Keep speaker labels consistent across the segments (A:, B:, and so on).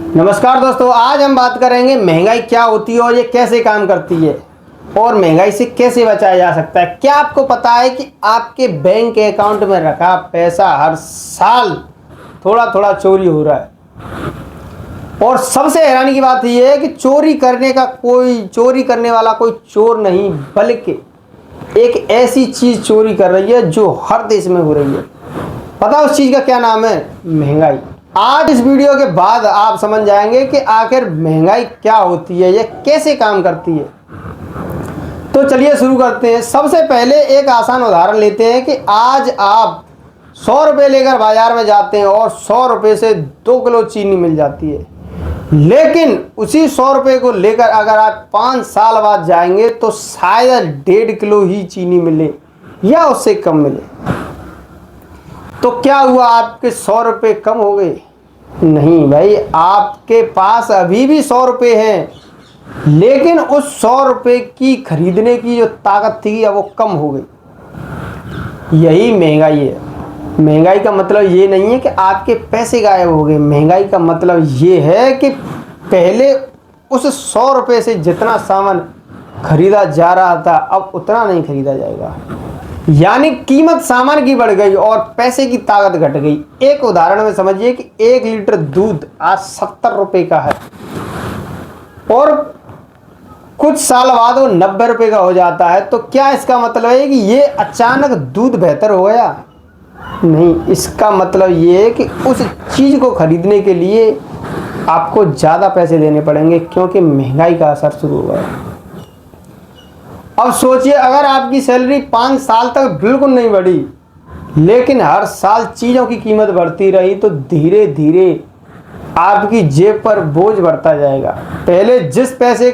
A: नमस्कार दोस्तों, आज हम बात करेंगे महंगाई क्या होती है और ये कैसे काम करती है और महंगाई से कैसे बचाया जा सकता है। क्या आपको पता है कि आपके बैंक अकाउंट में रखा पैसा हर साल थोड़ा थोड़ा चोरी हो रहा है। और सबसे हैरानी की बात यह है कि चोरी करने वाला कोई चोर नहीं, बल्कि एक ऐसी चीज चोरी कर रही है जो हर देश में हो रही है। पता उस चीज का क्या नाम है? महंगाई। आज इस वीडियो के बाद आप समझ जाएंगे कि आखिर महंगाई क्या होती है, ये कैसे काम करती है। तो चलिए शुरू करते हैं। सबसे पहले एक आसान उदाहरण लेते हैं कि आज आप 100 रुपये लेकर बाजार में जाते हैं और 100 रुपये से 2 किलो चीनी मिल जाती है, लेकिन उसी 100 रुपये को लेकर अगर आप 5 साल बाद जाएंगे तो शायद 1.5 किलो ही चीनी मिले या उससे कम मिले। तो क्या हुआ? आपके 100 रुपये कम हो गए? नहीं भाई, आपके पास अभी भी 100 रुपये हैं, लेकिन उस 100 रुपये की खरीदने की जो ताकत थी वो कम हो गई। यही महंगाई है। महंगाई का मतलब ये नहीं है कि आपके पैसे गायब हो गए। महंगाई का मतलब ये है कि पहले उस 100 रुपये से जितना सामान खरीदा जा रहा था अब उतना नहीं खरीदा जाएगा, यानी कीमत सामान की बढ़ गई और पैसे की ताकत घट गई। एक उदाहरण में समझिए कि 1 लीटर दूध आज 70 रुपये का है और कुछ साल बाद वो 90 रुपये का हो जाता है। तो क्या इसका मतलब है कि ये अचानक दूध बेहतर हो गया? नहीं, इसका मतलब ये है कि उस चीज़ को खरीदने के लिए आपको ज़्यादा पैसे देने पड़ेंगे, क्योंकि महंगाई का असर शुरू हो गया। अब सोचिए, अगर आपकी सैलरी 5 साल तक बिल्कुल नहीं बढ़ी, लेकिन हर साल चीज़ों की कीमत बढ़ती रही, तो धीरे धीरे आपकी जेब पर बोझ बढ़ता जाएगा। पहले जिस पैसे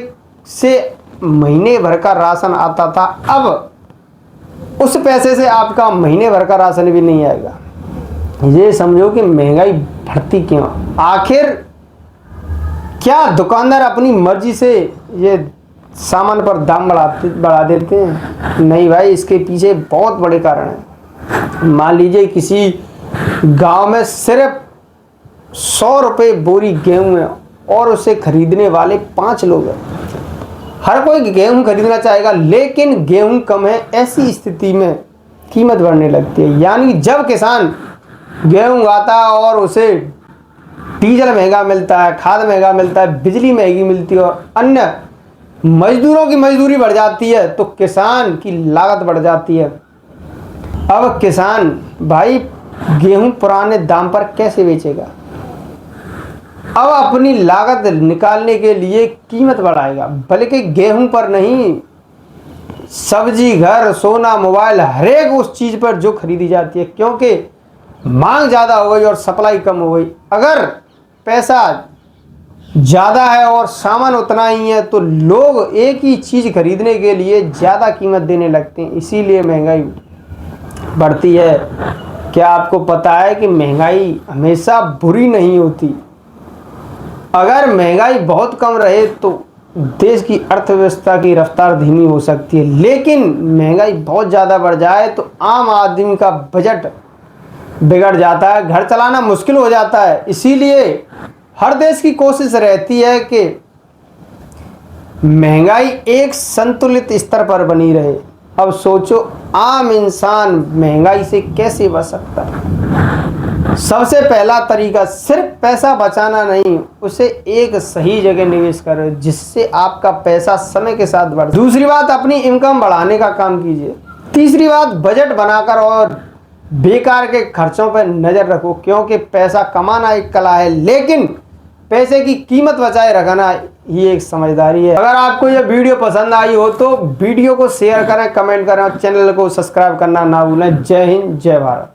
A: से महीने भर का राशन आता था, अब उस पैसे से आपका महीने भर का राशन भी नहीं आएगा। ये समझो कि महंगाई बढ़ती क्यों? आखिर क्या दुकानदार अपनी मर्जी से ये सामान पर दाम बढ़ा देते हैं? नहीं भाई, इसके पीछे बहुत बड़े कारण हैं। मान लीजिए किसी गांव में सिर्फ 100 रुपये बोरी गेहूं है और उसे खरीदने वाले 5 लोग हैं। हर कोई गेहूं खरीदना चाहेगा, लेकिन गेहूं कम है। ऐसी स्थिति में कीमत बढ़ने लगती है, यानी जब किसान गेहूं उगाता है और उसे डीजल महंगा मिलता है, खाद महंगा मिलता है, बिजली महंगी मिलती है और अन्य मजदूरों की मजदूरी बढ़ जाती है, तो किसान की लागत बढ़ जाती है। अब किसान भाई गेहूं पुराने दाम पर कैसे बेचेगा? अब अपनी लागत निकालने के लिए कीमत बढ़ाएगा, बल्कि गेहूं पर नहीं, सब्जी, घर, सोना, मोबाइल, हर एक उस चीज पर जो खरीदी जाती है, क्योंकि मांग ज्यादा हो गई और सप्लाई कम हो गई। अगर पैसा ज़्यादा है और सामान उतना ही है तो लोग एक ही चीज़ खरीदने के लिए ज़्यादा कीमत देने लगते हैं, इसीलिए महंगाई बढ़ती है। क्या आपको पता है कि महंगाई हमेशा बुरी नहीं होती? अगर महंगाई बहुत कम रहे तो देश की अर्थव्यवस्था की रफ्तार धीमी हो सकती है, लेकिन महंगाई बहुत ज़्यादा बढ़ जाए तो आम आदमी का बजट बिगड़ जाता है, घर चलाना मुश्किल हो जाता है। इसीलिए हर देश की कोशिश रहती है कि महंगाई एक संतुलित स्तर पर बनी रहे। अब सोचो, आम इंसान महंगाई से कैसे बच सकता है? सबसे पहला तरीका सिर्फ पैसा बचाना नहीं, उसे एक सही जगह निवेश करो जिससे आपका पैसा समय के साथ बढ़े। दूसरी बात, अपनी इनकम बढ़ाने का काम कीजिए। तीसरी बात, बजट बनाकर और बेकार के खर्चों पर नजर रखो, क्योंकि पैसा कमाना एक कला है, लेकिन पैसे की कीमत बचाए रखना ये एक समझदारी है। अगर आपको यह वीडियो पसंद आई हो तो वीडियो को शेयर करें, कमेंट करें और चैनल को सब्सक्राइब करना ना भूलें। जय हिंद, जय भारत।